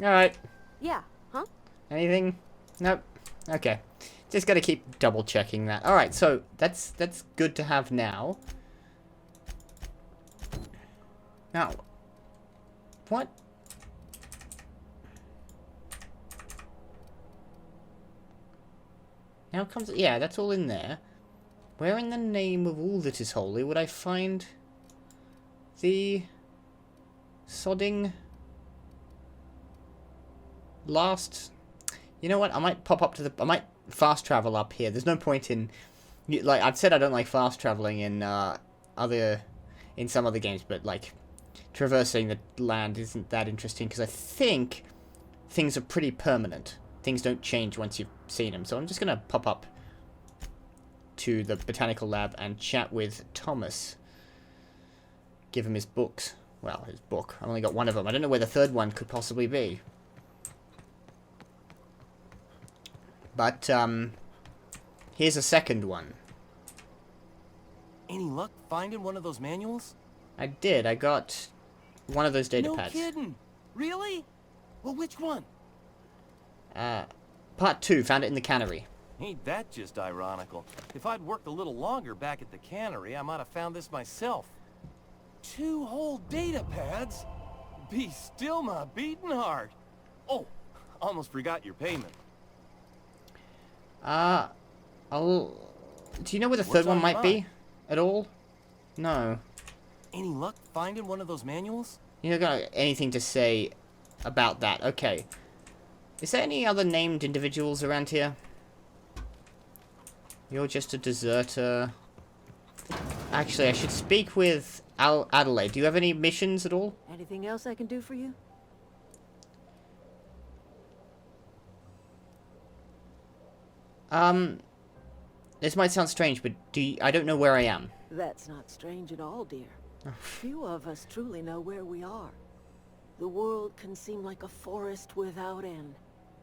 Alright. Yeah, huh? Anything? Nope. Okay. Just gotta keep double checking that. Alright, so that's good to have now. Now, what? Now comes, yeah, that's all in there. Where in the name of all that is holy would I find the sodding last? You know what? I might pop up to the. I might fast travel up here. There's no point in, like I've said, I don't like fast traveling in some other games, but like traversing the land isn't that interesting because I think things are pretty permanent. Things don't change once you've seen them. So I'm just gonna pop up to the botanical lab and chat with Thomas. Give him his books. Well, his book. I've only got one of them. I don't know where the third one could possibly be. But, here's a second one. Any luck finding one of those manuals? I did. I got one of those data No pads. kidding. Really? Well, which one? Part 2. Found it in the cannery. Ain't that just ironical? If I'd worked a little longer back at the cannery, I might have found this myself. 2 whole data pads? Be still my beating heart. Oh, almost forgot your payment. Do you know where the What's third one on might your be? mind? At all? No. Any luck finding one of those manuals? You don't got anything to say about that. Okay. Is there any other named individuals around here? You're just a deserter. Actually, I should speak with Adelaide. Do you have any missions at all? Anything else I can do for you? This might sound strange, but I don't know where I am. That's not strange at all, dear. Few of us truly know where we are. The world can seem like a forest without end,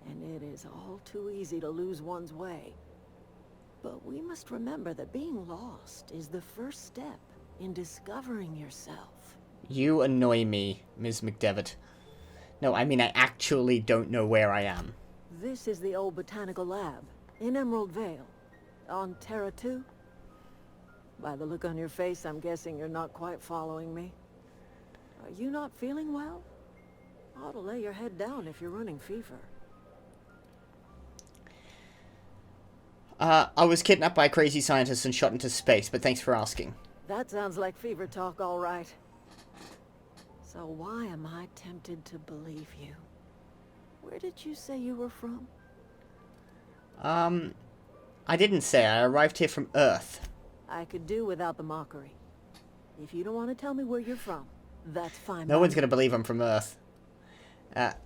and it is all too easy to lose one's way. But we must remember that being lost is the first step in discovering yourself. You annoy me, Ms. McDevitt. No, I mean I actually don't know where I am. This is the old botanical lab in Emerald Vale, on Terra 2. By the look on your face, I'm guessing you're not quite following me. Are you not feeling well? Ought to lay your head down if you're running fever. I was kidnapped by a crazy scientist and shot into space, but thanks for asking. That sounds like fever talk, all right. So why am I tempted to believe you? Where did you say you were from? I didn't say. I arrived here from Earth. I could do without the mockery. If you don't want to tell me where you're from, that's fine. No one's gonna believe I'm from Earth.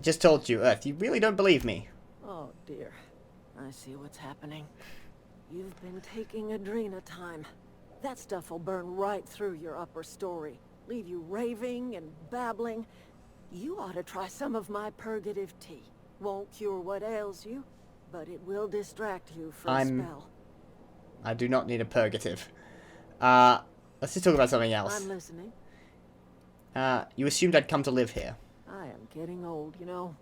Just told you, Earth. You really don't believe me. Oh dear. I see what's happening. You've been taking Adrena time. That stuff will burn right through your upper story. Leave you raving and babbling. You ought to try some of my purgative tea. Won't cure what ails you, but it will distract you for a spell. I do not need a purgative. Let's just talk about something else. I'm listening. You assumed I'd come to live here. I am getting old, you know.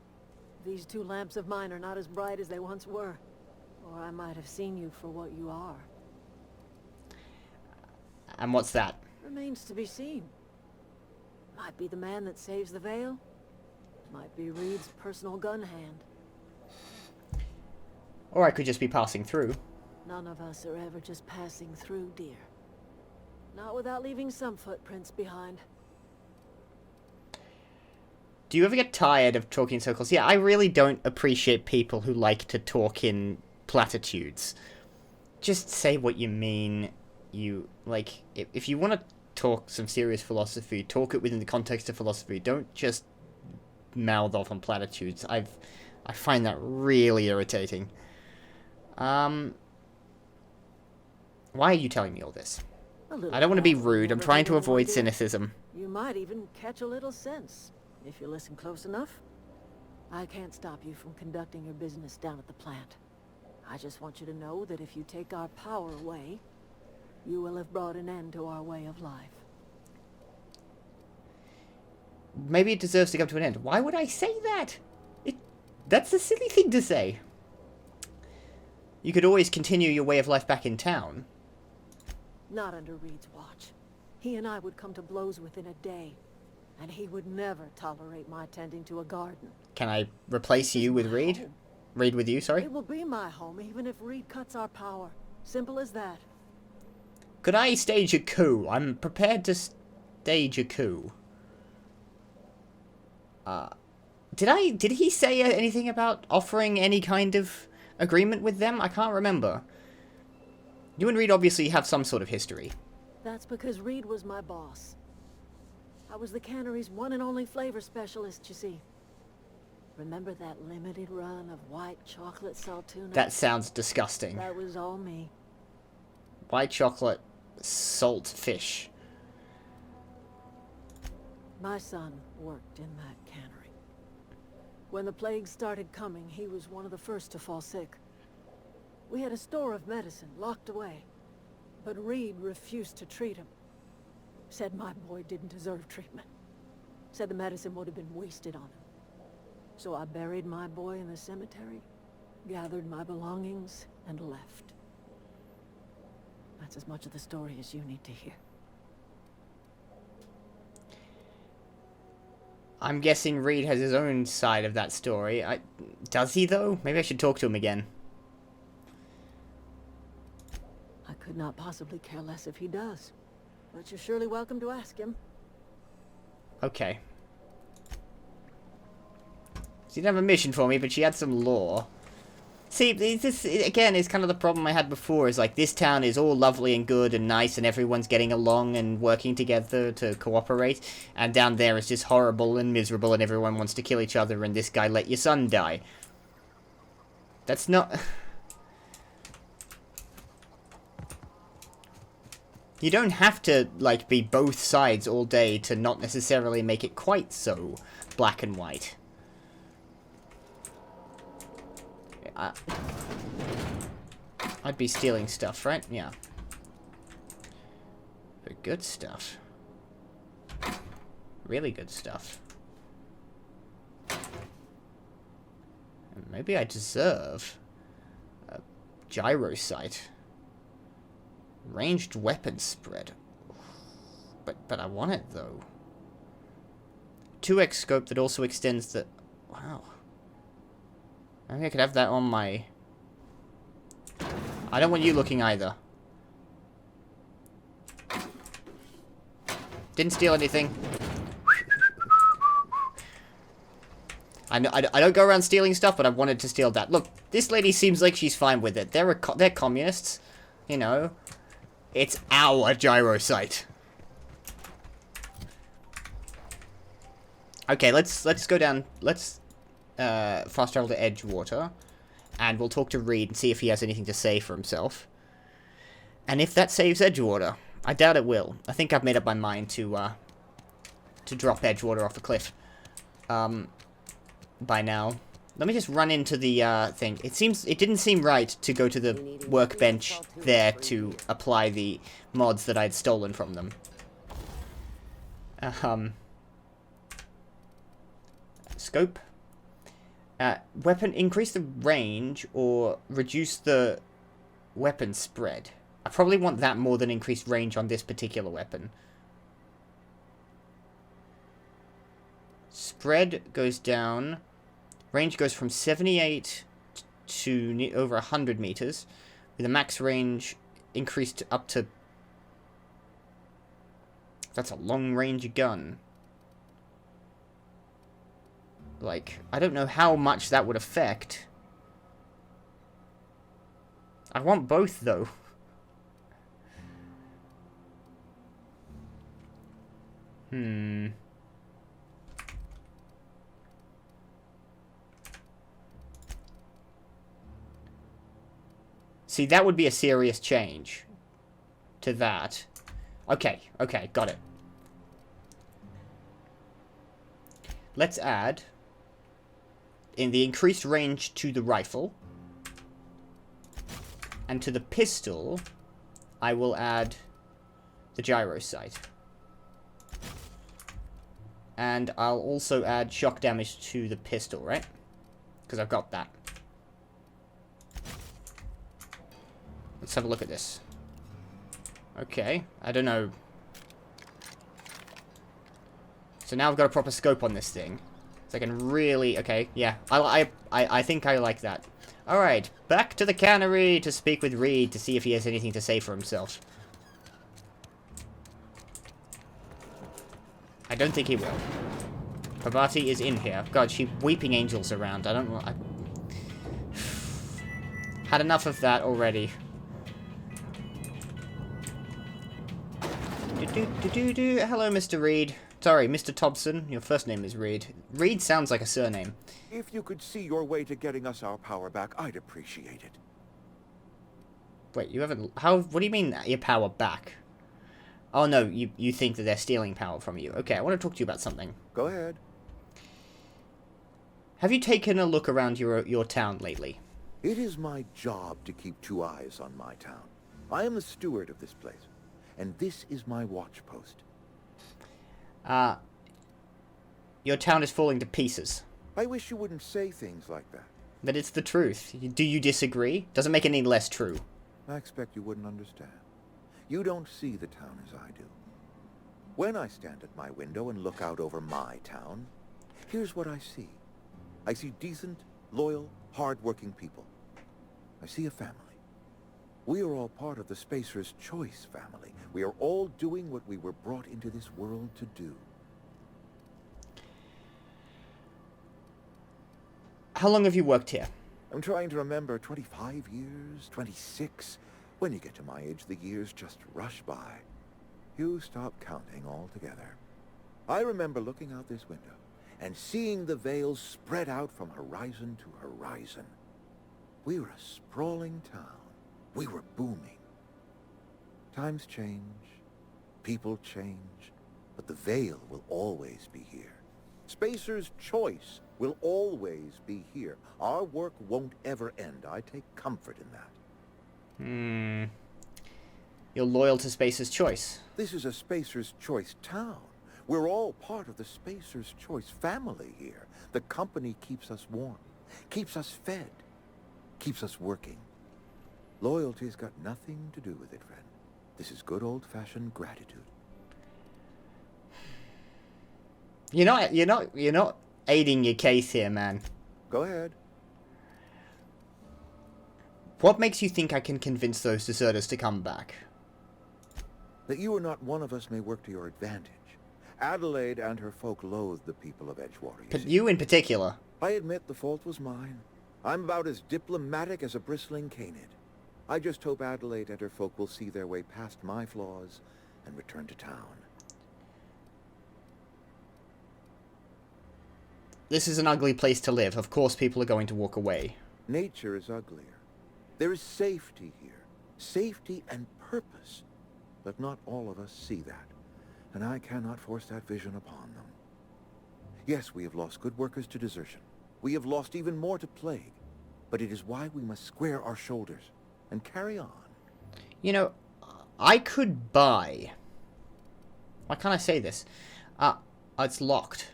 These 2 lamps of mine are not as bright as they once were. Or I might have seen you for what you are. And what's that? Remains to be seen. Might be the man that saves the Vale. Might be Reed's personal gun hand. Or I could just be passing through. None of us are ever just passing through, dear. Not without leaving some footprints behind. Do you ever get tired of talking in circles? Yeah, I really don't appreciate people who like to talk in platitudes. Just say what you mean. You, like, if you want to talk some serious philosophy, talk it within the context of philosophy. Don't just mouth off on platitudes. I find that really irritating. Why are you telling me all this? I don't want to be rude. I'm trying to avoid cynicism. You might even catch a little sense, if you listen close enough. I can't stop you from conducting your business down at the plant. I just want you to know that if you take our power away, you will have brought an end to our way of life. Maybe it deserves to come to an end. Why would I say that? That's a silly thing to say. You could always continue your way of life back in town. Not under Reed's watch. He and I would come to blows within a day, and he would never tolerate my tending to a garden. Can I replace you with Reed? Home. Reed with you, sorry? It will be my home, even if Reed cuts our power. Simple as that. Could I stage a coup? I'm prepared to stage a coup. Did he say anything about offering any kind of agreement with them? I can't remember. You and Reed obviously have some sort of history. That's because Reed was my boss. I was the cannery's one and only flavor specialist, you see. Remember that limited run of white chocolate saltuna? That sounds disgusting. That was all me. White chocolate salt fish. My son worked in that cannery. When the plague started coming, he was one of the first to fall sick. We had a store of medicine locked away, but Reed refused to treat him. Said my boy didn't deserve treatment. Said the medicine would have been wasted on him. So I buried my boy in the cemetery, gathered my belongings, and left. That's as much of the story as you need to hear. I'm guessing Reed has his own side of that story. Does he, though? Maybe I should talk to him again. I could not possibly care less if he does. But you're surely welcome to ask him. Okay. She didn't have a mission for me, but she had some lore. See, this, again, is kind of the problem I had before, is like, this town is all lovely and good and nice, and everyone's getting along and working together to cooperate, and down there it's just horrible and miserable, and everyone wants to kill each other, and this guy let your son die. That's not... You don't have to, like, be both sides all day to not necessarily make it quite so black and white. I'd be stealing stuff, right? Yeah. But good stuff. Really good stuff. And maybe I deserve a gyro sight. Ranged weapon spread. But I want it, though. 2x scope that also extends the... Wow. Maybe I could have that on my... I don't want you looking either. Didn't steal anything. I don't go around stealing stuff, but I wanted to steal that. Look, this lady seems like she's fine with it. They're communists. You know. It's our gyro site. Okay, let's go down. Let's fast travel to Edgewater, and we'll talk to Reed and see if he has anything to say for himself. And if that saves Edgewater, I doubt it will. I think I've made up my mind to drop Edgewater off a cliff. By now, let me just run into the thing. It didn't seem right to go to the workbench there to apply the mods that I'd stolen from them. Scope. Weapon, increase the range or reduce the weapon spread. I probably want that more than increased range on this particular weapon. Spread goes down. Range goes from 78 to over 100 meters, with a max range increased up to... That's a long-range gun. Like, I don't know how much that would affect. I want both, though. See, that would be a serious change to that. Okay, got it. Let's add in the increased range to the rifle, and to the pistol, I will add the gyro sight. And I'll also add shock damage to the pistol, right? because I've got that. Let's have a look at this. Okay, I don't know. So now I've got a proper scope on this thing. So I can really... Okay, yeah. I think I like that. Alright, back to the cannery to speak with Reed to see if he has anything to say for himself. I don't think he will. Pavati is in here. God, she weeping angels around. I don't know. Had enough of that already. Hello, Mr. Reed. Sorry, Mr. Thompson. Your first name is Reed. Reed sounds like a surname. If you could see your way to getting us our power back, I'd appreciate it. Wait, you haven't... How... What do you mean, your power back? Oh, no, you think that they're stealing power from you. Okay, I want to talk to you about something. Go ahead. Have you taken a look around your town lately? It is my job to keep 2 eyes on my town. I am the steward of this place, and this is my watch post. Your town is falling to pieces. I wish you wouldn't say things like that. But it's the truth. Do you disagree? Doesn't make it any less true. I expect you wouldn't understand. You don't see the town as I do. When I stand at my window and look out over my town, here's what I see. I see decent, loyal, hard-working people. I see a family. We are all part of the Spacer's Choice family. We are all doing what we were brought into this world to do. How long have you worked here? I'm trying to remember 25 years, 26. When you get to my age, the years just rush by. You stop counting altogether. I remember looking out this window and seeing the veils spread out from horizon to horizon. We were a sprawling town. We were booming. Times change, people change, but the veil will always be here. Spacer's Choice will always be here. Our work won't ever end. I take comfort in that. You're loyal to Spacer's Choice. This is a Spacer's Choice town. We're all part of the Spacer's Choice family here. The company keeps us warm, keeps us fed, keeps us working. Loyalty's got nothing to do with it, friend. This is good old-fashioned gratitude. You're not aiding your case here, man. Go ahead. What makes you think I can convince those deserters to come back? That you are not one of us may work to your advantage. Adelaide and her folk loathe the people of Edgewater, But you in particular. I admit the fault was mine. I'm about as diplomatic as a bristling canid. I just hope Adelaide and her folk will see their way past my flaws and return to town. This is an ugly place to live. Of course people are going to walk away. Nature is uglier. There is safety here. Safety and purpose. But not all of us see that. And I cannot force that vision upon them. Yes, we have lost good workers to desertion. We have lost even more to plague. But it is why we must square our shoulders and carry on. You know, I could buy... Why can't I say this? It's locked.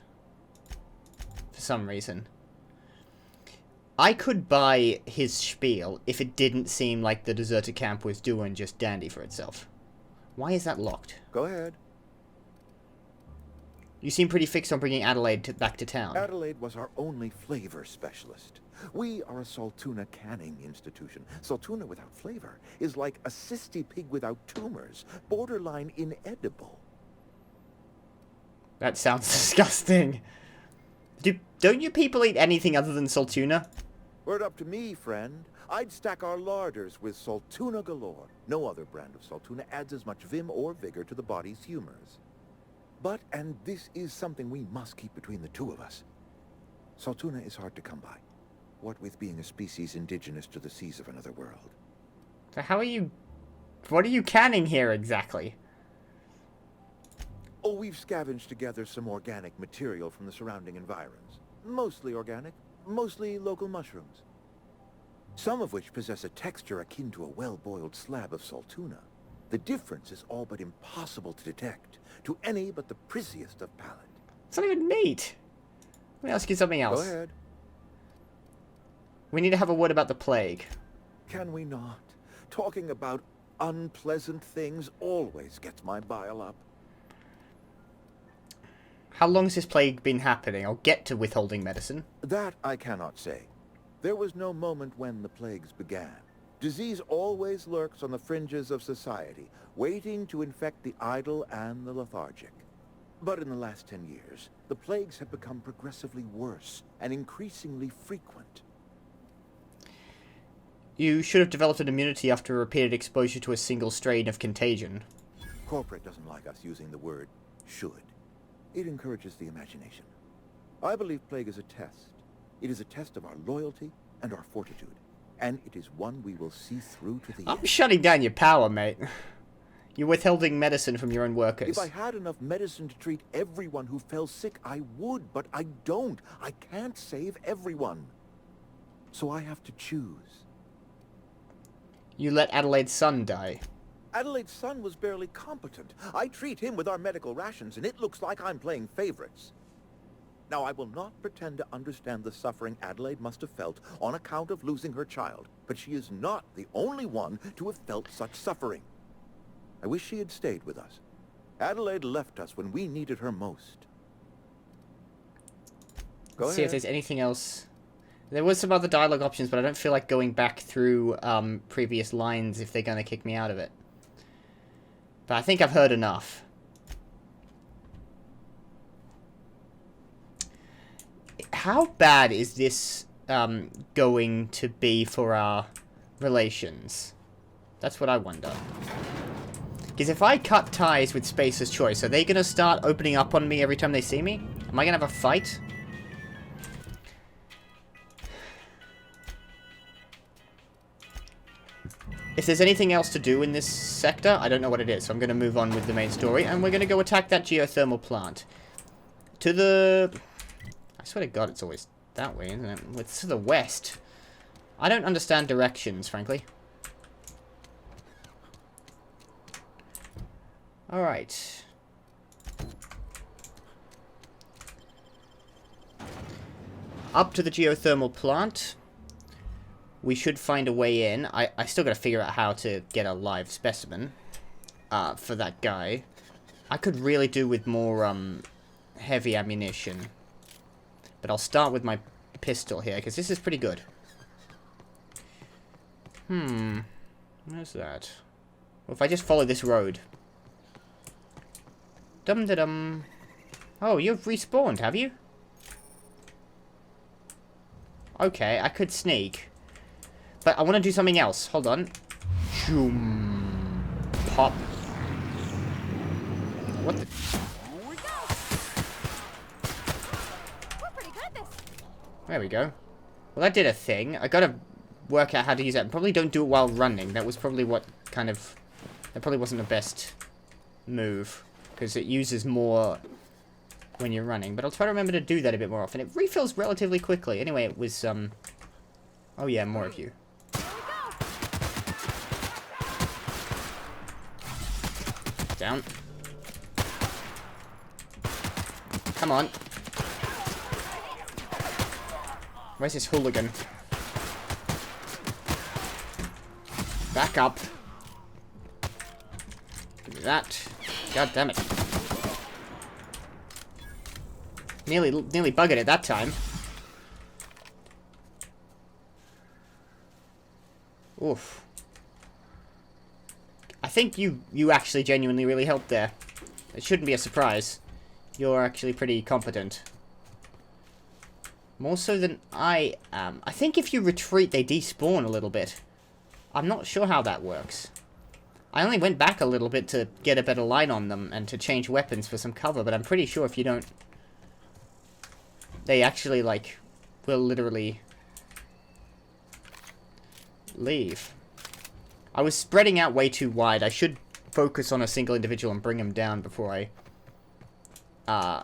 For some reason. I could buy his spiel if it didn't seem like the deserter camp was doing just dandy for itself. Why is that locked? Go ahead. You seem pretty fixed on bringing Adelaide back to town. Adelaide was our only flavor specialist. We are a Saltuna canning institution. Saltuna without flavor is like a cysty pig without tumors, borderline inedible. That sounds disgusting. Don't you people eat anything other than Saltuna? Were it up to me, friend, I'd stack our larders with Saltuna galore. No other brand of Saltuna adds as much vim or vigor to the body's humors. But, and this is something we must keep between the two of us, Saltuna is hard to come by. What with being a species indigenous to the seas of another world. So how are you... What are you canning here, exactly? Oh, we've scavenged together some organic material from the surrounding environs. Mostly organic, mostly local mushrooms. Some of which possess a texture akin to a well-boiled slab of Saltuna. The difference is all but impossible to detect to any but the prissiest of palate. It's not even meat. Let me ask you something else. Go ahead. We need to have a word about the plague. Can we not? Talking about unpleasant things always gets my bile up. How long has this plague been happening? I'll get to withholding medicine. That I cannot say. There was no moment when the plagues began. Disease always lurks on the fringes of society, waiting to infect the idle and the lethargic. But in the last 10 years, the plagues have become progressively worse and increasingly frequent. You should have developed an immunity after repeated exposure to a single strain of contagion. Corporate doesn't like us using the word should. It encourages the imagination. I believe plague is a test. It is a test of our loyalty and our fortitude. And it is one we will see through to the end. I'm shutting down your power, mate. You're withholding medicine from your own workers. If I had enough medicine to treat everyone who fell sick, I would, but I don't. I can't save everyone. So I have to choose. You let Adelaide's son die. Adelaide's son was barely competent. I treat him with our medical rations, and it looks like I'm playing favorites. Now, I will not pretend to understand the suffering Adelaide must have felt on account of losing her child, but she is not the only one to have felt such suffering. I wish she had stayed with us. Adelaide left us when we needed her most. Let's see if there's anything else. There was some other dialogue options, but I don't feel like going back through previous lines if they're going to kick me out of it. But I think I've heard enough. How bad is this going to be for our relations? That's what I wonder. Because if I cut ties with Spacer's Choice, are they going to start opening up on me every time they see me? Am I going to have a fight? If there's anything else to do in this sector, I don't know what it is, so I'm going to move on with the main story, and we're going to go attack that geothermal plant. To the... I swear to God, it's always that way, isn't it? It's to the west. I don't understand directions, frankly. Alright. Up to the geothermal plant. We should find a way in. I still gotta figure out how to get a live specimen for that guy. I could really do with more heavy ammunition. But I'll start with my pistol here, because this is pretty good. Where's that? Well, if I just follow this road. Dum-da-dum. Oh, you've respawned, have you? Okay, I could sneak. But I want to do something else. Hold on. Shoom. Pop. What the... Here we go. We're pretty good at this. There we go. Well, that did a thing. I gotta work out how to use that. Probably don't do it while running. That was probably what kind of... That probably wasn't the best move. Because it uses more when you're running. But I'll try to remember to do that a bit more often. It refills relatively quickly. Anyway, it was, Oh yeah, more of you. Down. Come on. Where's this hooligan? Back up. Give me that. God damn it. Nearly buggered it that time. Oof. I think you actually genuinely really helped there. It shouldn't be a surprise. You're actually pretty competent. More so than I am. I think if you retreat, they despawn a little bit. I'm not sure how that works. I only went back a little bit to get a better line on them and to change weapons for some cover, but I'm pretty sure if you don't... They actually, like, will literally leave. I was spreading out way too wide. I should focus on a single individual and bring him down before I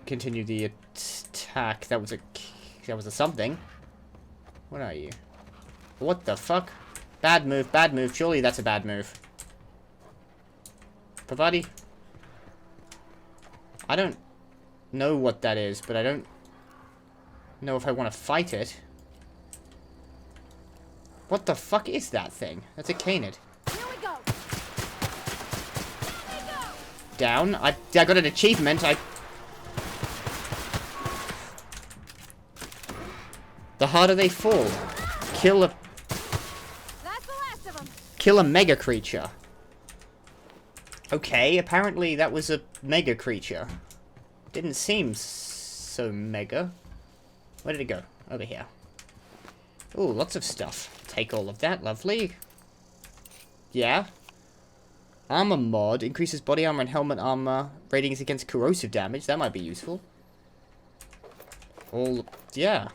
continue the attack. That was a something. What are you? What the fuck? Bad move, bad move. Surely that's a bad move. Pavati? I don't know what that is, but I don't know if I want to fight it. What the fuck is that thing? That's a canid. Here we go. Here we go. Down. I got an achievement. The harder they fall. Kill a That's the last of them. Kill a mega creature. Okay, apparently that was a mega creature. Didn't seem so mega. Where did it go? Over here. Ooh, lots of stuff. Take all of that, lovely. Yeah. Armor mod. Increases body armor and helmet armor. Ratings against corrosive damage. That might be useful. Yeah.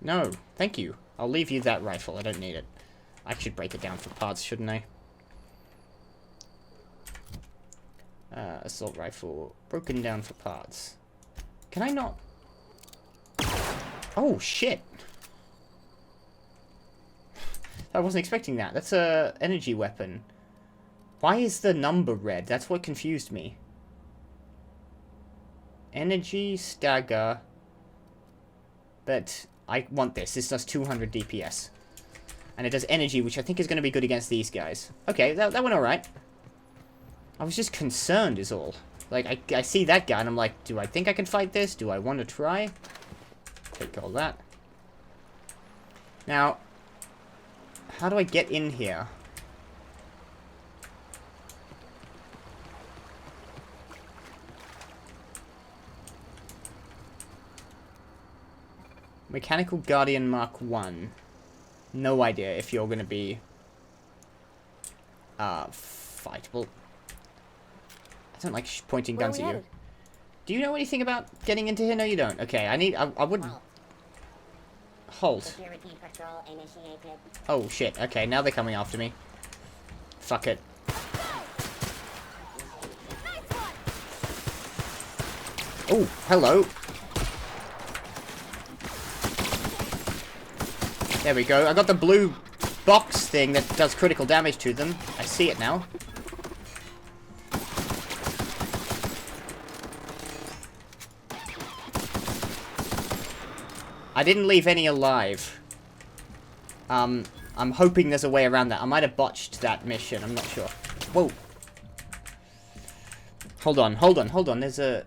No, thank you. I'll leave you that rifle. I don't need it. I should break it down for parts, shouldn't I? Assault rifle. Broken down for parts. Can I not? Oh, shit. I wasn't expecting that. That's a energy weapon. Why is the number red? That's what confused me. Energy, stagger. But I want this. This does 200 DPS. And it does energy, which I think is going to be good against these guys. Okay, that went alright. I was just concerned is all. Like, I see that guy and I'm like, do I think I can fight this? Do I want to try? Take all that. Now, how do I get in here? Mechanical Guardian Mark 1. No idea if you're going to be fightable. I don't like pointing guns at you. Do you know anything about getting into here? No, you don't. Okay, I would... Hold. Security patrol initiated. Oh, shit. Okay, now they're coming after me. Fuck it. Oh, hello. There we go. I got the blue box thing that does critical damage to them. I see it now. I didn't leave any alive. I'm hoping there's a way around that. I might have botched that mission. I'm not sure. Whoa. Hold on, hold on, hold on. There's a...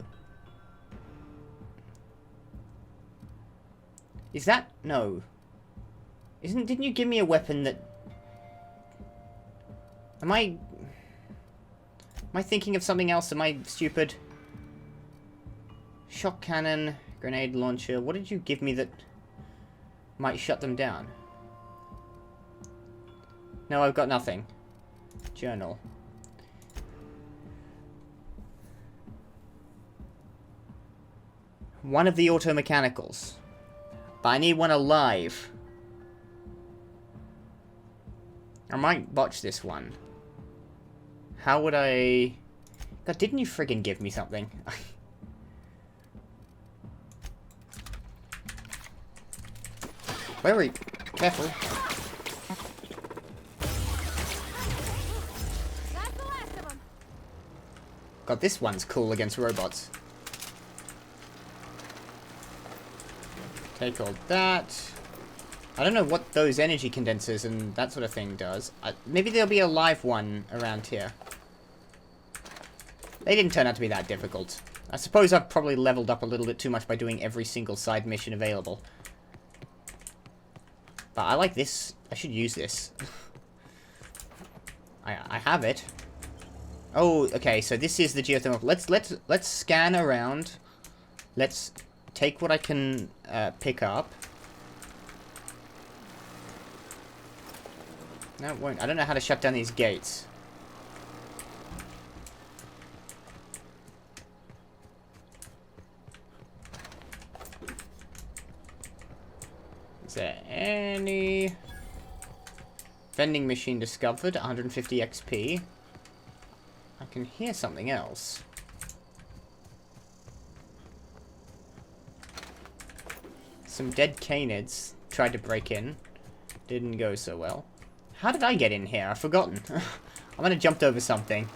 Is that... No. Didn't you give me a weapon that... Am I thinking of something else? Am I stupid? Shock cannon, grenade launcher. What did you give me that might shut them down? No, I've got nothing. Journal. One of the auto mechanicals. But I need one alive. I might botch this one. How would I... God, didn't you friggin' give me something? Where are you? Careful. That's the last of them. God, this one's cool against robots. Take all that. I don't know what those energy condensers and that sort of thing does. Maybe there'll be a live one around here. They didn't turn out to be that difficult. I suppose I've probably leveled up a little bit too much by doing every single side mission available. But I like this. I should use this. I have it. Oh, okay. So this is the geothermal. Let's scan around. Let's take what I can pick up. No, it won't. I don't know how to shut down these gates. Is there any... Vending machine discovered, 150 XP. I can hear something else. Some dead canids tried to break in. Didn't go so well. How did I get in here? I've forgotten. I might have jumped over something.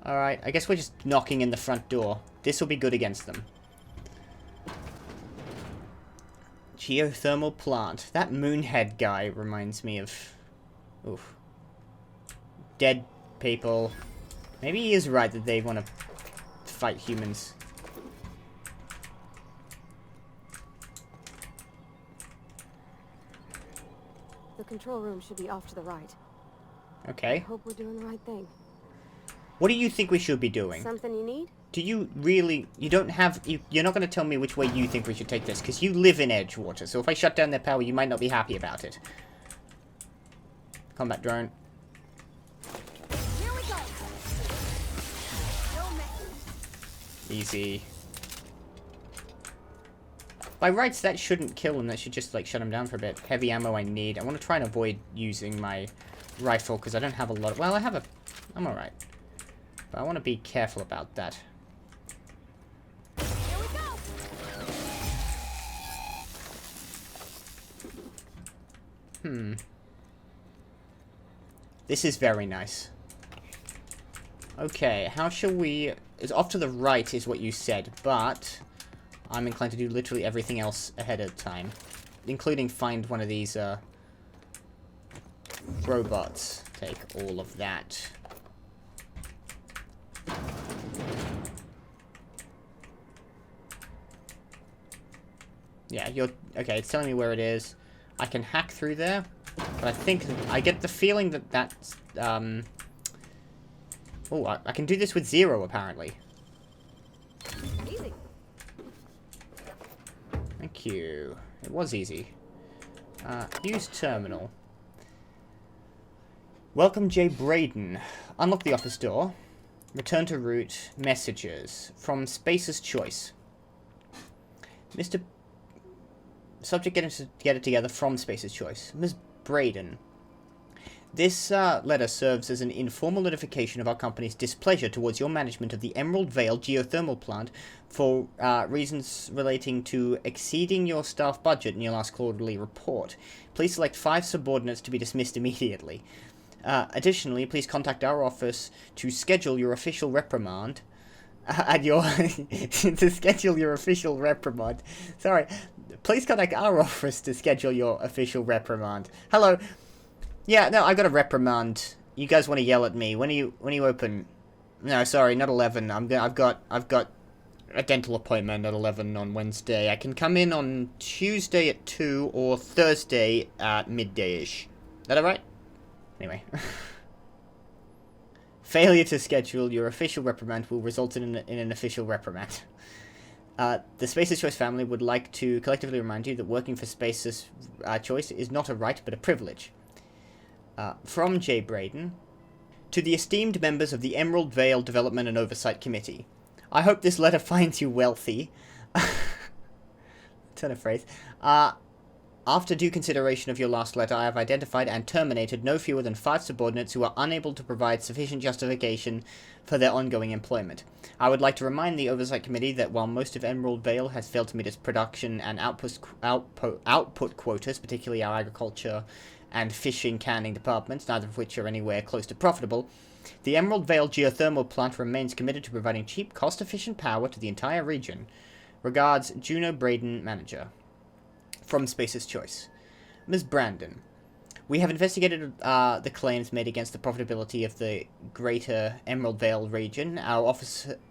Alright, I guess we're just knocking in the front door. This will be good against them. Geothermal plant. That Moonhead guy reminds me of... Oof. Dead people. Maybe he is right that they want to fight humans. The control room should be off to the right. Okay. Hope we're doing the right thing. What do you think we should be doing? Something you need? Do you really... You don't have... You're not going to tell me which way you think we should take this, because you live in Edgewater, so if I shut down their power, you might not be happy about it. Combat drone. Here we go. No mess. Easy. By rights, that shouldn't kill him. That should just, like, shut him down for a bit. Heavy ammo I need. I want to try and avoid using my rifle, because I don't have a lot of... Well, I have a... I'm alright. But I want to be careful about that. Here we go. This is very nice. Okay, how shall we... It's off to the right is what you said, but... I'm inclined to do literally everything else ahead of time. Including find one of these, robots. Take all of that. Yeah, you're... Okay, it's telling me where it is. I can hack through there. But I think... I get the feeling that that's... Oh, I can do this with 0, apparently. Easy. Thank you. It was easy. Use terminal. Welcome, J. Braden. Unlock the office door. Return to route. Messages. From Space's Choice. Mr. Subject get it together from Space's Choice. Ms. Braden. This letter serves as an informal notification of our company's displeasure towards your management of the Emerald Vale geothermal plant for reasons relating to exceeding your staff budget in your last quarterly report. Please select 5 subordinates to be dismissed immediately. Additionally, please contact our office to schedule your official reprimand. To schedule your official reprimand. Sorry. Please contact our office to schedule your official reprimand. Hello. Yeah, no, I got a reprimand. You guys want to yell at me? When are you open? No, sorry, not 11. I've got a dental appointment at 11 on Wednesday. I can come in on Tuesday at 2 or Thursday at midday-ish. Is that alright? Anyway. Failure to schedule your official reprimand will result in an official reprimand. The Space's Choice family would like to collectively remind you that working for Space's Choice is not a right but a privilege. From J. Braden, to the esteemed members of the Emerald Vale Development and Oversight Committee. I hope this letter finds you wealthy. Turn of phrase. After due consideration of your last letter, I have identified and terminated no fewer than 5 subordinates who are unable to provide sufficient justification for their ongoing employment. I would like to remind the Oversight Committee that while most of Emerald Vale has failed to meet its production and output quotas, particularly our agriculture and fishing canning departments, neither of which are anywhere close to profitable, the Emerald Vale geothermal plant remains committed to providing cheap, cost-efficient power to the entire region. Regards, Juno Braden, Manager. From Space's Choice. Ms. Brandon. We have investigated the claims made against the profitability of the greater Emerald Vale region. Our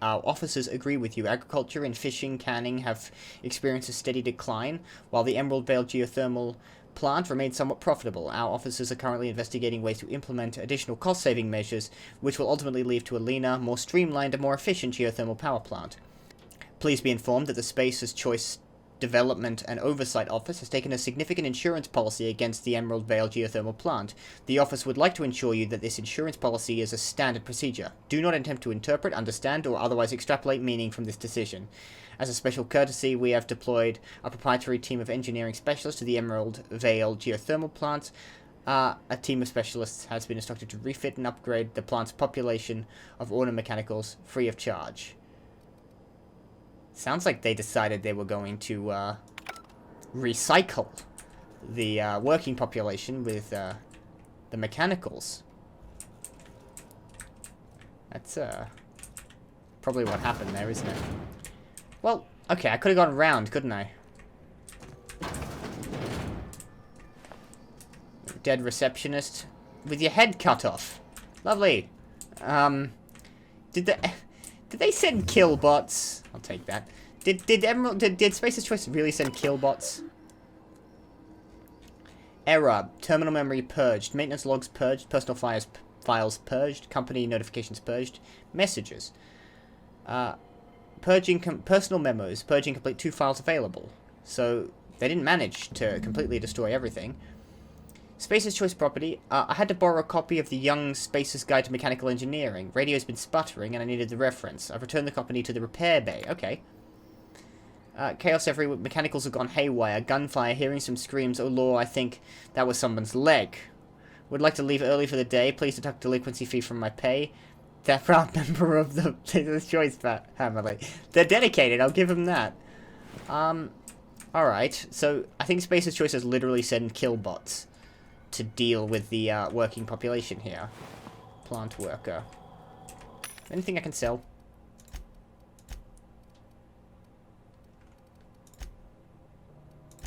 officers agree with you. Agriculture and fishing canning have experienced a steady decline, while the Emerald Vale geothermal plant remains somewhat profitable. Our officers are currently investigating ways to implement additional cost-saving measures, which will ultimately lead to a leaner, more streamlined, and more efficient geothermal power plant. Please be informed that the Space's Choice Development and Oversight Office has taken a significant insurance policy against the Emerald Vale geothermal plant. The office would like to ensure you that this insurance policy is a standard procedure. Do not attempt to interpret, understand, or otherwise extrapolate meaning from this decision. As a special courtesy, we have deployed a proprietary team of engineering specialists to the Emerald Vale geothermal plant. A team of specialists has been instructed to refit and upgrade the plant's population of automechanicals free of charge. Sounds like they decided they were going to recycle the working population with the mechanicals. That's probably what happened there, isn't it? Well, okay, I could have gone around, couldn't I? Dead receptionist with your head cut off. Lovely. Did they send kill bots? I'll take that. Did Space's Choice really send kill bots? Error. Terminal memory purged. Maintenance logs purged. Personal files purged. Company notifications purged. Messages. Purging personal memos. Purging complete 2 files available. So they didn't manage to completely destroy everything. Space's Choice property. I had to borrow a copy of the Young Space's Guide to Mechanical Engineering. Radio's been sputtering and I needed the reference. I've returned the copy to the repair bay. Okay. Chaos everywhere. Mechanicals have gone haywire. Gunfire. Hearing some screams. Oh lord, I think that was someone's leg. Would like to leave early for the day. Please deduct delinquency fee from my pay. They're a proud member of the Space's Choice family. They're dedicated. I'll give them that. Alright. So, I think Space's Choice has literally sent kill bots to deal with the working population here. Plant worker. Anything I can sell?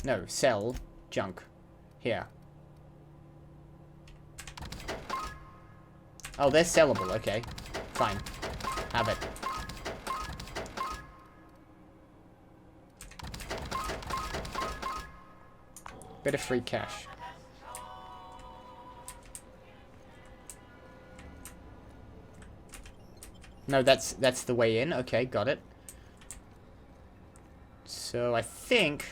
No, sell junk. Here. Oh, they're sellable. Okay. Fine. Have it. Bit of free cash. No, that's the way in. Okay, got it. So I think...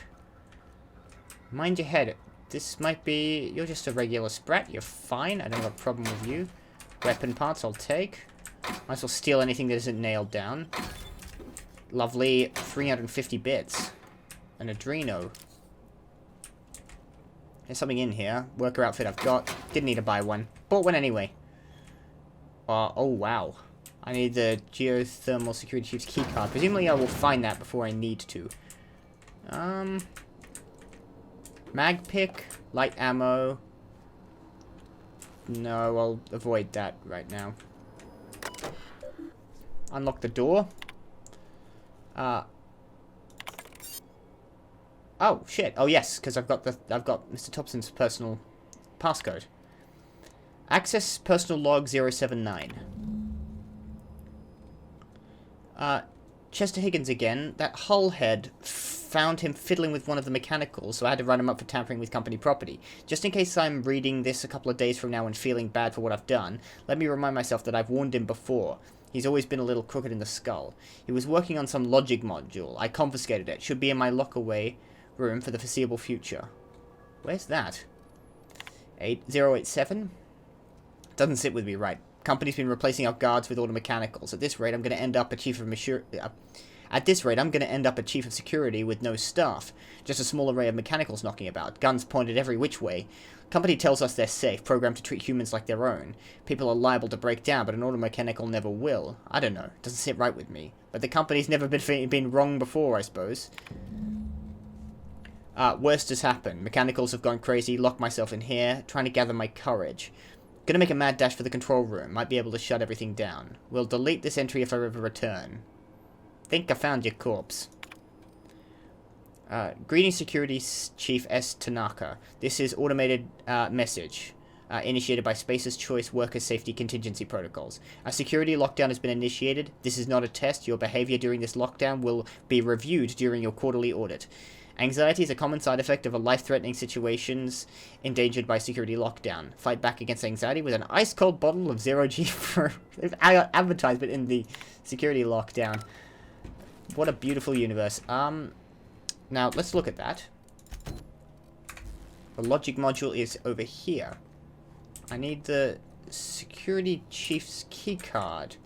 Mind your head. This might be... You're just a regular sprat. You're fine. I don't have a problem with you. Weapon parts I'll take. Might as well steal anything that isn't nailed down. Lovely 350 bits. An Adreno. There's something in here. Worker outfit I've got. Didn't need to buy one. Bought one anyway. Oh, wow. I need the geothermal security chief's keycard. Presumably I will find that before I need to. Mag pick, light ammo. No, I'll avoid that right now. Unlock the door. Oh shit. Oh yes, because I've got Mr. Thompson's personal passcode. Access personal log 079. Chester Higgins again. That hull head found him fiddling with one of the mechanicals, so I had to run him up for tampering with company property. Just in case I'm reading this a couple of days from now and feeling bad for what I've done, let me remind myself that I've warned him before. He's always been a little crooked in the skull. He was working on some logic module. I confiscated it. Should be in my lock-away room for the foreseeable future. Where's that? 8087? Doesn't sit with me right. Company's been replacing our guards with auto mechanicals. At this rate, I'm going to end up a chief of security with no staff. Just a small array of mechanicals knocking about. Guns pointed every which way. Company tells us they're safe, programmed to treat humans like their own. People are liable to break down, but an auto mechanical never will. I don't know. Doesn't sit right with me. But the company's never been wrong before, I suppose. Worst has happened. Mechanicals have gone crazy. Locked myself in here. Trying to gather my courage. Gonna make a mad dash for the control room. Might be able to shut everything down. We'll delete this entry if I ever return. Think I found your corpse. Greetings, Security Chief S. Tanaka. This is automated message initiated by Space's Choice Worker Safety Contingency Protocols. A security lockdown has been initiated. This is not a test. Your behavior during this lockdown will be reviewed during your quarterly audit. Anxiety is a common side effect of a life-threatening situations endangered by security lockdown. Fight back against anxiety with an ice-cold bottle of zero-G for advertisement in the security lockdown. What a beautiful universe. Now, let's look at that. The logic module is over here. I need the security chief's keycard,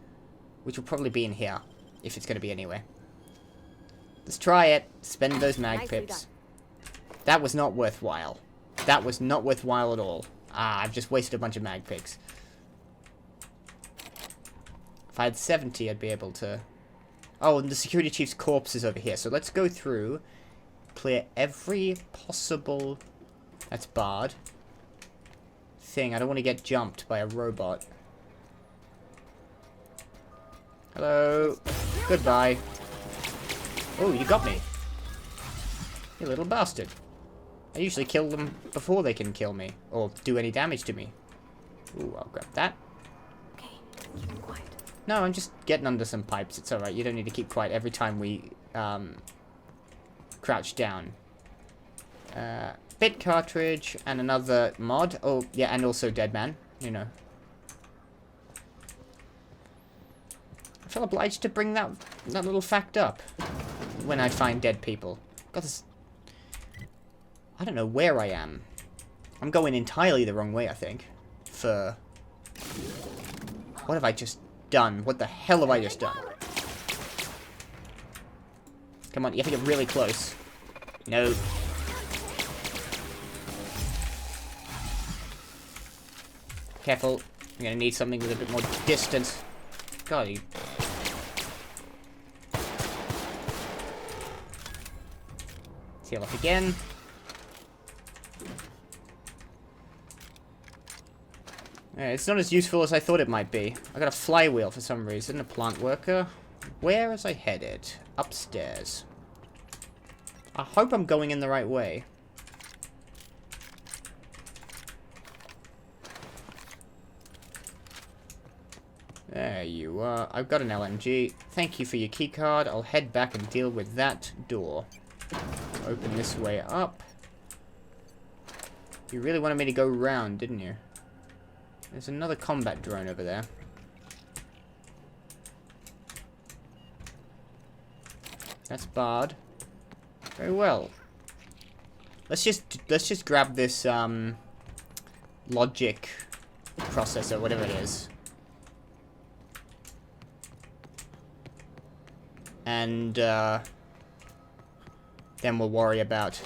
which will probably be in here, if it's going to be anywhere. Let's try it. Spend those mag pips. That was not worthwhile. That was not worthwhile at all. I've just wasted a bunch of mag picks. If I had 70, I'd be able to... Oh, and the security chief's corpse is over here. So let's go through, clear every possible... That's barred. Thing. I don't want to get jumped by a robot. Hello. Goodbye. Oh, you got me. You little bastard. I usually kill them before they can kill me, or do any damage to me. Ooh, I'll grab that. Okay, keep it quiet. No, I'm just getting under some pipes. It's alright. You don't need to keep quiet every time we crouch down. Bit cartridge and another mod. Oh, yeah, and also Dead Man. You know. I feel obliged to bring that little fact up when I find dead people. Got this. I don't know where I am. I'm going entirely the wrong way, I think. For... What have I just done? What the hell have I just done? Come on, you have to get really close. No. Careful. I'm gonna need something with a bit more distance. God, you... Heal up again. It's not as useful as I thought it might be. I got a flywheel for some reason, a plant worker. Where was I headed? Upstairs. I hope I'm going in the right way. There you are. I've got an LMG. Thank you for your keycard. I'll head back and deal with that door. Open this way up. You really wanted me to go round, didn't you? There's another combat drone over there. That's barred. Very well. Let's just grab this logic processor, whatever it is. And then we'll worry about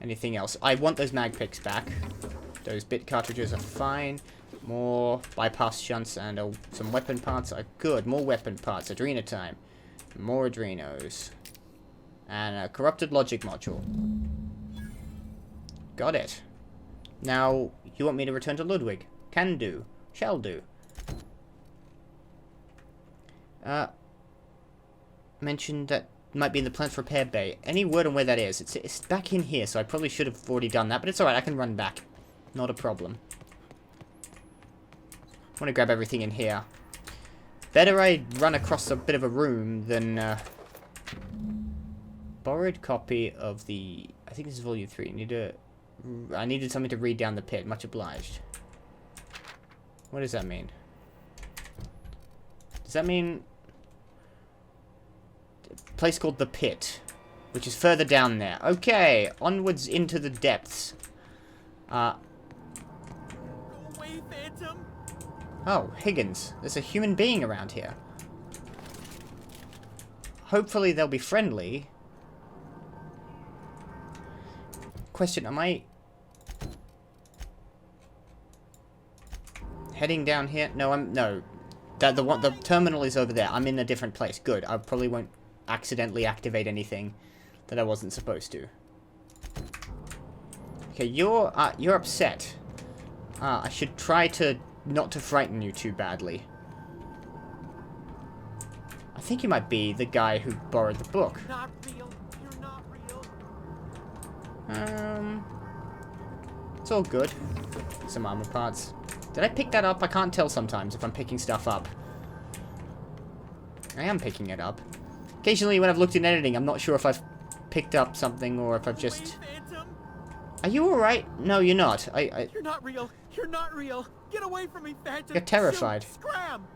anything else. I want those mag picks back. Those bit cartridges are fine. More bypass shunts and some weapon parts are good. More weapon parts. Adrena time. More Adrenos. And a corrupted logic module. Got it. Now, you want me to return to Ludwig? Can do. Shall do. Mentioned that might be in the plant's repair bay. Any word on where that is? It's back in here, so I probably should have already done that, but it's alright, I can run back. Not a problem. I want to grab everything in here. Better I run across a bit of a room than, borrowed copy of the... I think this is volume 3. I needed something to read down the pit. Much obliged. What does that mean? Does that mean... a place called the pit, which is further down there. Okay, onwards into the depths. Away, Phantom! Oh, Higgins. There's a human being around here. Hopefully they'll be friendly. Question, am I... heading down here? No, no. The terminal is over there. I'm in a different place. Good. I probably won't accidentally activate anything that I wasn't supposed to. Okay, you're upset. I should try to not to frighten you too badly. I think you might be the guy who borrowed the book. Not real. You're not real. It's all good. Some armor parts. Did I pick that up? I can't tell sometimes if I'm picking stuff up. I am picking it up. Occasionally when I've looked in editing, I'm not sure if I've picked up something or if I've just... Are you alright? No, you're not. You're not real. You're not real. Get away from me, Phantom. You're terrified. Shoot, scram.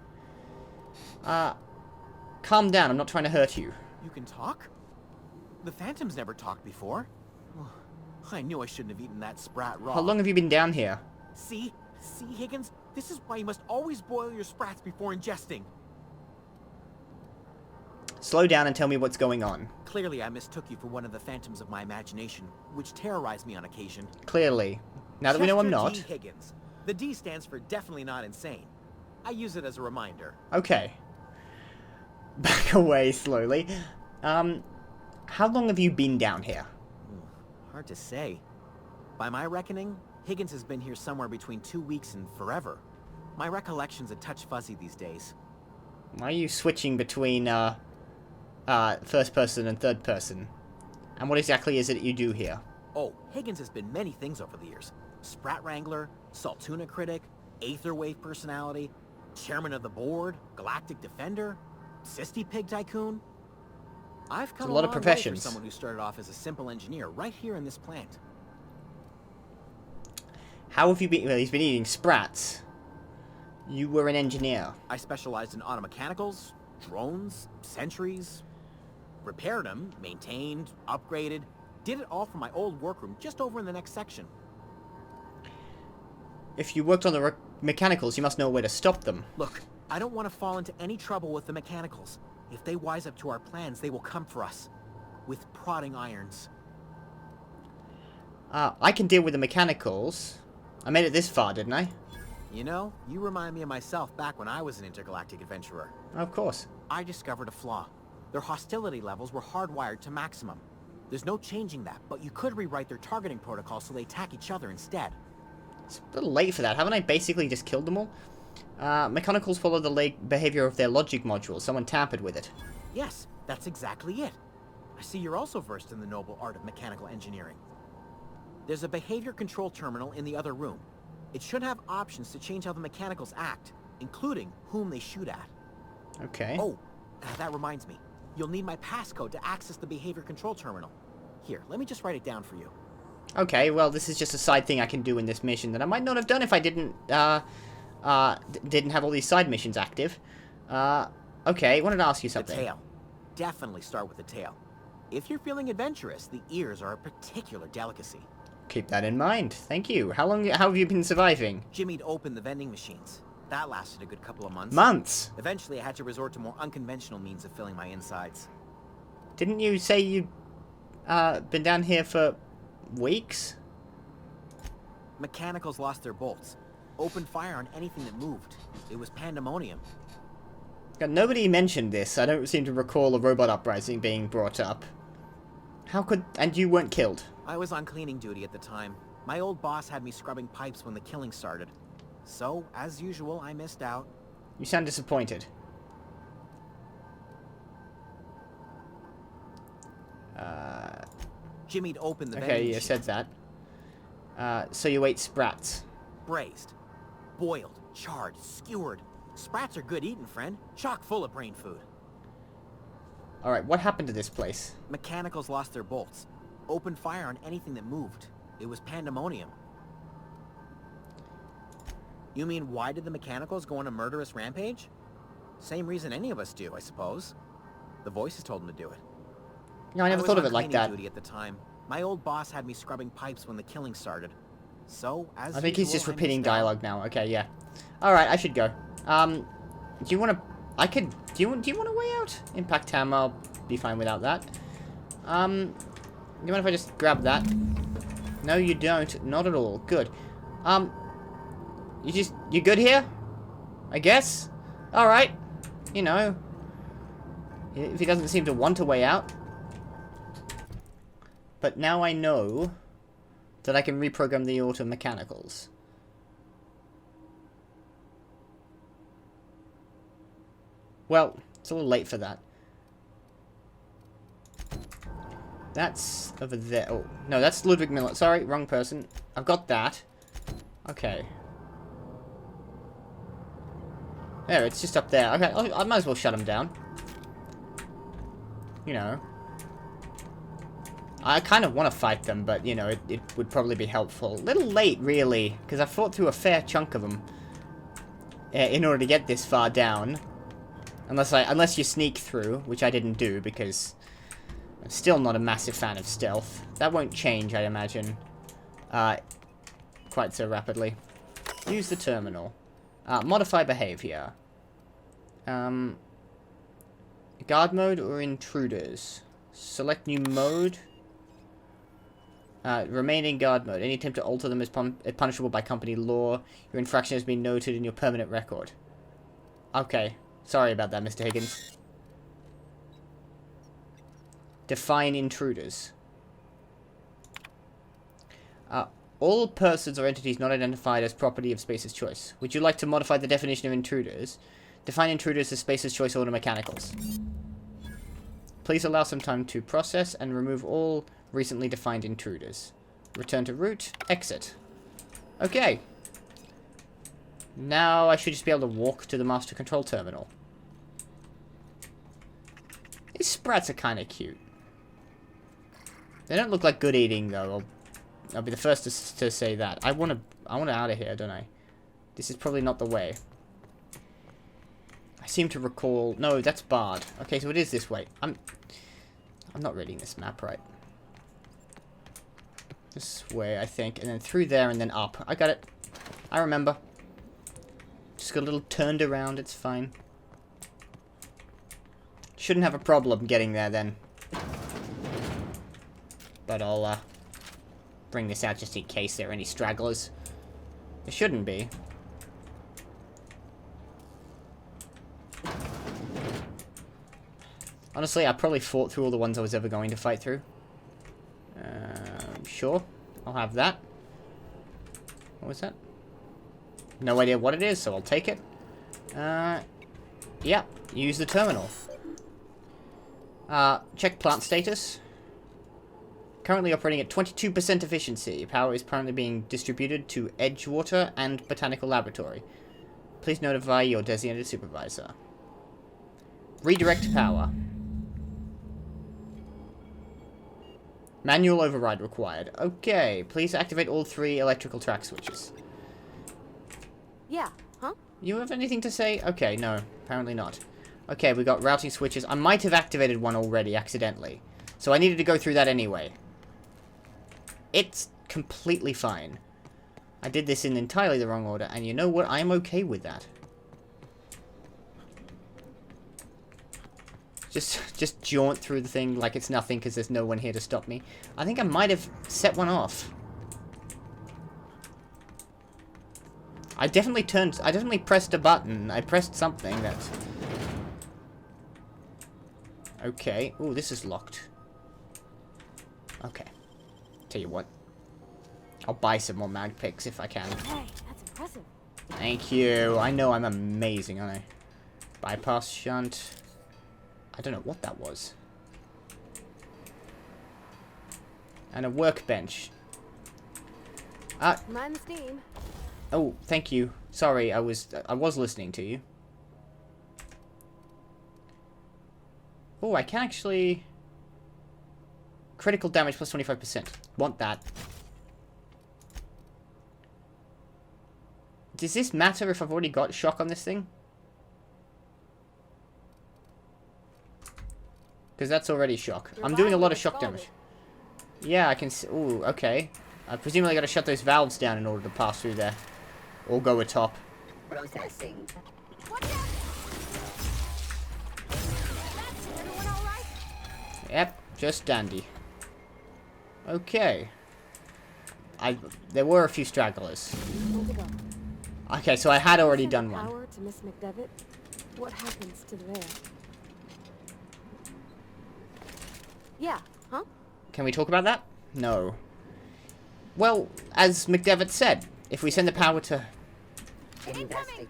Calm down. I'm not trying to hurt you. You can talk? The Phantom's never talked before. I knew I shouldn't have eaten that sprat raw. How long have you been down here? See, Higgins? This is why you must always boil your sprats before ingesting. Slow down and tell me what's going on. Clearly, I mistook you for one of the phantoms of my imagination, which terrorized me on occasion. Clearly. Now that we know I'm not. Chester D. Higgins. The D stands for definitely not insane. I use it as a reminder. Okay. Back away slowly. How long have you been down here? Hard to say. By my reckoning, Higgins has been here somewhere between 2 weeks and forever. My recollection's a touch fuzzy these days. Why are you switching between, first person and third person? And what exactly is it you do here? Oh, Higgins has been many things over the years. Sprat Wrangler, Saltuna Critic, Aetherwave Personality, Chairman of the Board, Galactic Defender, Sisty Pig Tycoon. I've come It's a lot of long way professions. for someone who started off as a simple engineer right here in this plant. How have you been? Well, he's been eating sprats. You were an engineer. I specialized in automechanicals, drones, sentries, repaired them, maintained, upgraded, did it all from my old workroom just over in the next section. If you worked on the mechanicals, you must know where to stop them. Look, I don't want to fall into any trouble with the mechanicals. If they wise up to our plans, they will come for us. With prodding irons. I can deal with the mechanicals. I made it this far, didn't I? You know, you remind me of myself back when I was an intergalactic adventurer. Of course. I discovered a flaw. Their hostility levels were hardwired to maximum. There's no changing that, but you could rewrite their targeting protocol so they attack each other instead. It's a little late for that. Haven't I basically just killed them all? Mechanicals follow the behavior of their logic module. Someone tampered with it. Yes, that's exactly it. I see you're also versed in the noble art of mechanical engineering. There's a behavior control terminal in the other room. It should have options to change how the mechanicals act, including whom they shoot at. Okay. Oh, that reminds me. You'll need my passcode to access the behavior control terminal. Here, let me just write it down for you. Okay, well, this is just a side thing I can do in this mission that I might not have done if I didn't have all these side missions active. Okay, I wanted to ask you something. The tail. Definitely start with the tail. If you're feeling adventurous, the ears are a particular delicacy. Keep that in mind. Thank you. How have you been surviving? Jimmy'd opened the vending machines. That lasted a good couple of months. Months? Eventually, I had to resort to more unconventional means of filling my insides. Didn't you say you'd been down here for weeks? Mechanicals lost their bolts. Opened fire on anything that moved. It was pandemonium. Nobody mentioned this. I don't seem to recall a robot uprising being brought up. How could... And you weren't killed? I was on cleaning duty at the time. My old boss had me scrubbing pipes when the killing started. So, as usual, I missed out. You sound disappointed. Jimmy'd opened the vending Okay, you machine. said that. So you ate sprats. Braised. Boiled. Charred. Skewered. Sprats are good eating, friend. Chock full of brain food. Alright, what happened to this place? Mechanicals lost their bolts. Opened fire on anything that moved. It was pandemonium. You mean, why did the mechanicals go on a murderous rampage? Same reason any of us do, I suppose. The voices told them to do it. No, I never thought of it like that. Duty at the time. My old boss had me scrubbing pipes when the killing started. So, as I think he's just usual, I repeating missed out. dialogue now. Okay, yeah. Alright, I should go. Do you want to... Do you want a way out? Impact hammer, I'll be fine without that. You mind if I just grab that? No, you don't. Not at all. Good. You good here? I guess? Alright. You know. If he doesn't seem to want a way out. But now I know that I can reprogram the auto mechanicals. Well, it's a little late for that. That's over there. Oh, no, that's Ludwig Miller. Sorry, wrong person. I've got that. Okay. There, it's just up there. Okay, I might as well shut him down. You know. I kind of want to fight them, but, you know, it would probably be helpful. A little late, really, because I fought through a fair chunk of them in order to get this far down. Unless you sneak through, which I didn't do, because I'm still not a massive fan of stealth. That won't change, I imagine, quite so rapidly. Use the terminal. Modify behavior. Guard mode or intruders? Select new mode. Remain in guard mode. Any attempt to alter them is punishable by company law. Your infraction has been noted in your permanent record. Okay. Sorry about that, Mr. Higgins. Define intruders. All persons or entities not identified as property of Space's choice. Would you like to modify the definition of intruders? Define intruders as Space's choice auto mechanicals. Please allow some time to process and remove all recently defined intruders. Return to route. Exit. Okay. Now I should just be able to walk to the master control terminal. These sprats are kind of cute. They don't look like good eating, though. I'll be the first to say that. I want out of here, don't I? This is probably not the way. I seem to recall... No, that's barred. Okay, so it is this way. I'm not reading this map right. This way, I think. And then through there and then up. I got it. I remember. Just got a little turned around. It's fine. Shouldn't have a problem getting there then. But I'll bring this out just in case there are any stragglers. There shouldn't be. Honestly, I probably fought through all the ones I was ever going to fight through. Sure. I'll have that. What was that? No idea what it is, so I'll take it. Yeah. Use the terminal. Check plant status. Currently operating at 22% efficiency. Power is currently being distributed to Edgewater and Botanical Laboratory. Please notify your designated supervisor. Redirect power. Manual override required. Okay, please activate all 3 electrical track switches. Yeah, huh? You have anything to say? Okay, no, apparently not. Okay, we got routing switches. I might have activated one already accidentally. So I needed to go through that anyway. It's completely fine. I did this in entirely the wrong order, and you know what? I'm okay with that. Just jaunt through the thing like it's nothing because there's no one here to stop me. I think I might have set one off. I definitely pressed a button. I pressed something that... Okay. Ooh, this is locked. Okay. Tell you what. I'll buy some more mag picks if I can. Hey, that's impressive. Thank you. I know I'm amazing, aren't I? Bypass shunt. I don't know what that was. And a workbench. Mind the steam. Oh, thank you. Sorry, I was listening to you. Oh, I can actually... Critical damage plus 25%. Want that. Does this matter if I've already got shock on this thing? Because that's already shock. I'm doing a lot of shock damage. Yeah, I can see... Ooh, okay. I presumably got to shut those valves down in order to pass through there. Or go atop. Processing. Everyone all right? Yep, just dandy. Okay. There were a few stragglers. Hold it up. Okay, so I had already done one. Power to Miss McDevitt. What happens to there? Yeah, huh? Can we talk about that? No. Well, as McDevitt said, if we send the power to... Investing.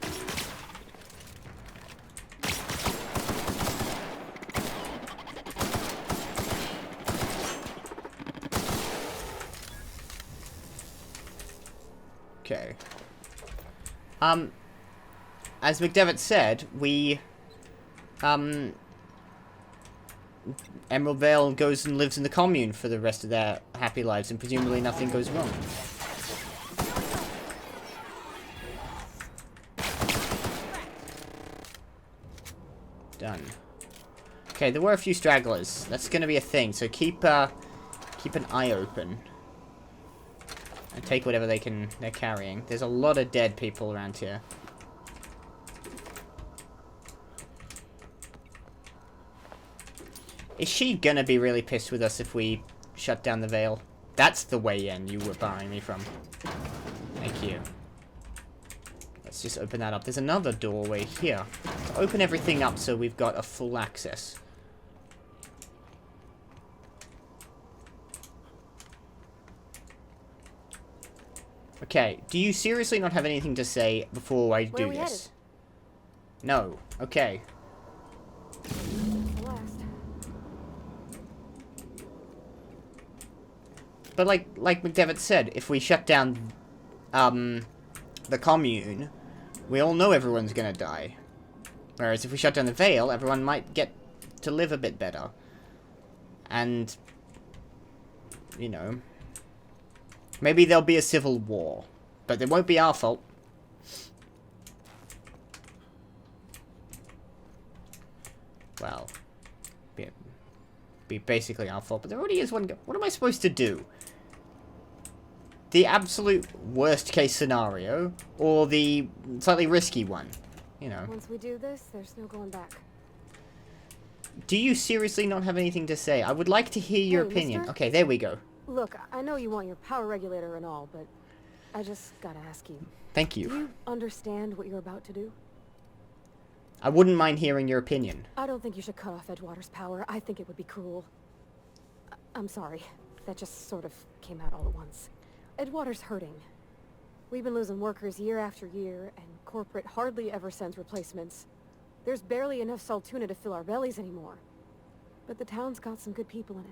Okay. As McDevitt said, we... Emerald Vale goes and lives in the commune for the rest of their happy lives, and presumably nothing goes wrong. Done. Okay, there were a few stragglers. That's going to be a thing, so keep an eye open. And take whatever they're carrying. There's a lot of dead people around here. Is she gonna be really pissed with us if we shut down the veil? That's the way in you were barring me from. Thank you. Let's just open that up. There's another doorway here. So open everything up so we've got a full access. Okay, do you seriously not have anything to say before I do this? No. Okay. Last. But like McDevitt said, if we shut down the commune, we all know everyone's gonna die. Whereas if we shut down the Vale, everyone might get to live a bit better. And, you know, maybe there'll be a civil war. But it won't be our fault. Well, be basically our fault, but there already is one. What am I supposed to do? The absolute worst case scenario, or the slightly risky one? You know. Once we do this, there's no going back. Do you seriously not have anything to say? I would like to hear your Hey, opinion. mister? Okay, there we go. Look, I know you want your power regulator and all, but I just gotta ask you. Thank Do you. you understand what you're about to do? I wouldn't mind hearing your opinion. I don't think you should cut off Edgewater's power. I think it would be cruel. I'm sorry. That just sort of came out all at once. Edgewater's hurting. We've been losing workers year after year, and corporate hardly ever sends replacements. There's barely enough Saltuna to fill our bellies anymore. But the town's got some good people in it.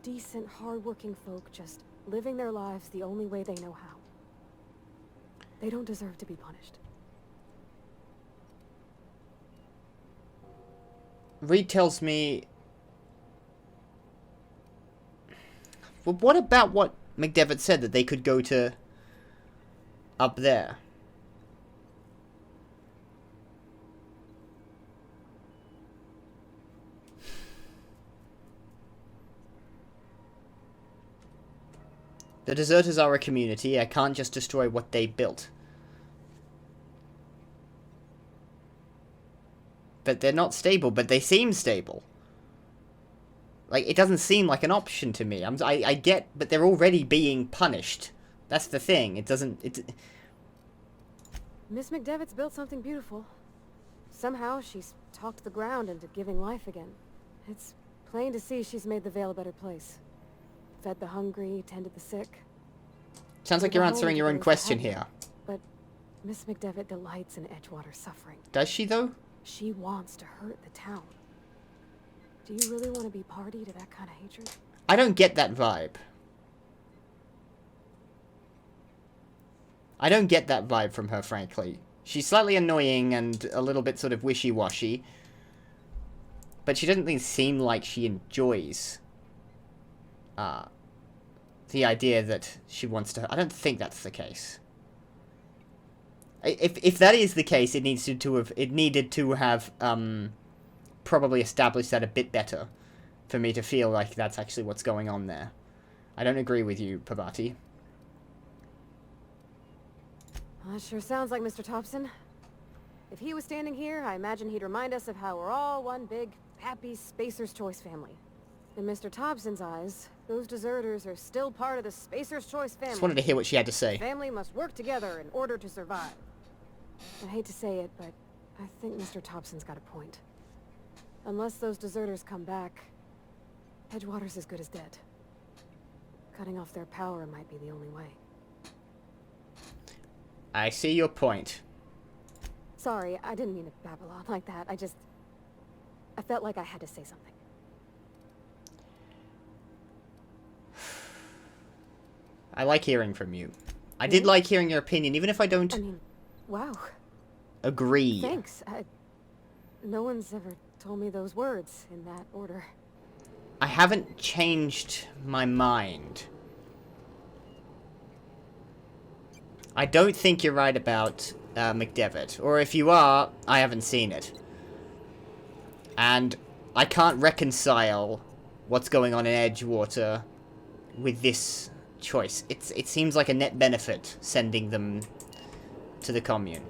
Decent, hard-working folk just living their lives the only way they know how. They don't deserve to be punished. Reed tells me... Well, what about what McDevitt said, that they could go to... up there? The deserters are a community. I can't just destroy what they built. But they're not stable, but they seem stable. Like, it doesn't seem like an option to me. I get, but they're already being punished. That's the thing. It doesn't... Miss McDevitt's built something beautiful. Somehow she's talked the ground into giving life again. It's plain to see she's made the Vale a better place. Fed the hungry, tended the sick. Sounds like you're answering your own question here. But Miss McDevitt delights in Edgewater's suffering. Does she, though? She wants to hurt the town. Do you really want to be party to that kind of hatred? I don't get that vibe. I don't get that vibe from her, frankly. She's slightly annoying and a little bit sort of wishy-washy. But she doesn't seem like she enjoys... the idea that she wants to... I don't think that's the case. If that is the case, it needed to have probably established that a bit better for me to feel like that's actually what's going on there. I don't agree with you, Pavati. Well, that sure sounds like Mr. Thompson. If he was standing here, I imagine he'd remind us of how we're all one big, happy Spacer's Choice family. In Mr. Thompson's eyes, those deserters are still part of the Spacer's Choice family. Just wanted to hear what she had to say. Family must work together in order to survive. I hate to say it, but I think Mr. Thompson's got a point. Unless those deserters come back, Edgewater's as good as dead. Cutting off their power might be the only way. I see your point. Sorry, I didn't mean to babble on like that. I felt like I had to say something. I like hearing from you. I did like hearing your opinion, even if I don't I mean, wow. agree. Thanks. No one's ever told me those words in that order. I haven't changed my mind. I don't think you're right about McDevitt. Or if you are, I haven't seen it. And I can't reconcile what's going on in Edgewater with this choice. It seems like a net benefit sending them to the commune.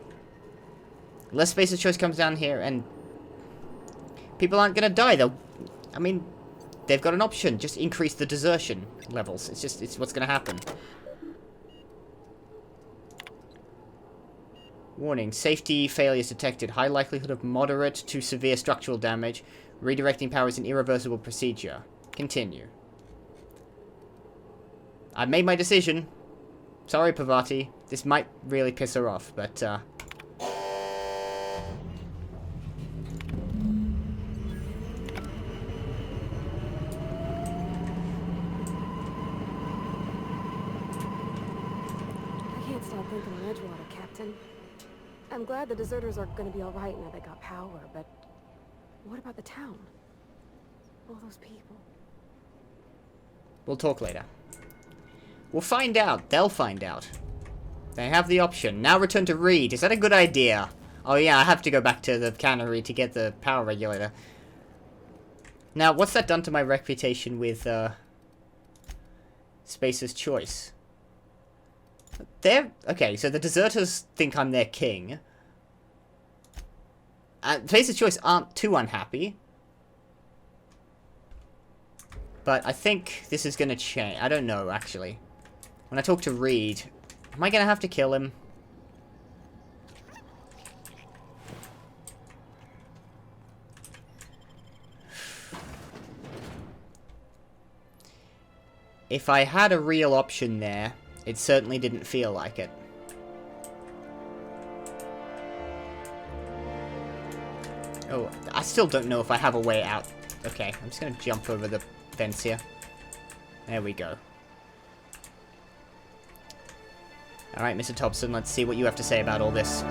Unless Spacer's Choice comes down here and people aren't gonna die. I mean, they've got an option. Just increase the desertion levels. It's what's gonna happen. Warning, safety failures detected. High likelihood of moderate to severe structural damage. Redirecting power is an irreversible procedure. Continue. I made my decision. Sorry, Pavati. This might really piss her off, but, And I'm glad the deserters are gonna be alright now they got power, but what about the town? All those people. We'll talk later. We'll find out. They'll find out. They have the option. Now return to Reed. Is that a good idea? Oh yeah, I have to go back to the cannery to get the power regulator. Now, what's that done to my reputation with, Spacer's Choice? Okay, so the deserters think I'm their king. Spacer's Choice aren't too unhappy. But I think this is gonna change. I don't know, actually. When I talk to Reed, am I gonna have to kill him? If I had a real option there, it certainly didn't feel like it. Oh, I still don't know if I have a way out. Okay, I'm just gonna jump over the fence here. There we go. Alright, Mr. Thompson, let's see what you have to say about all this.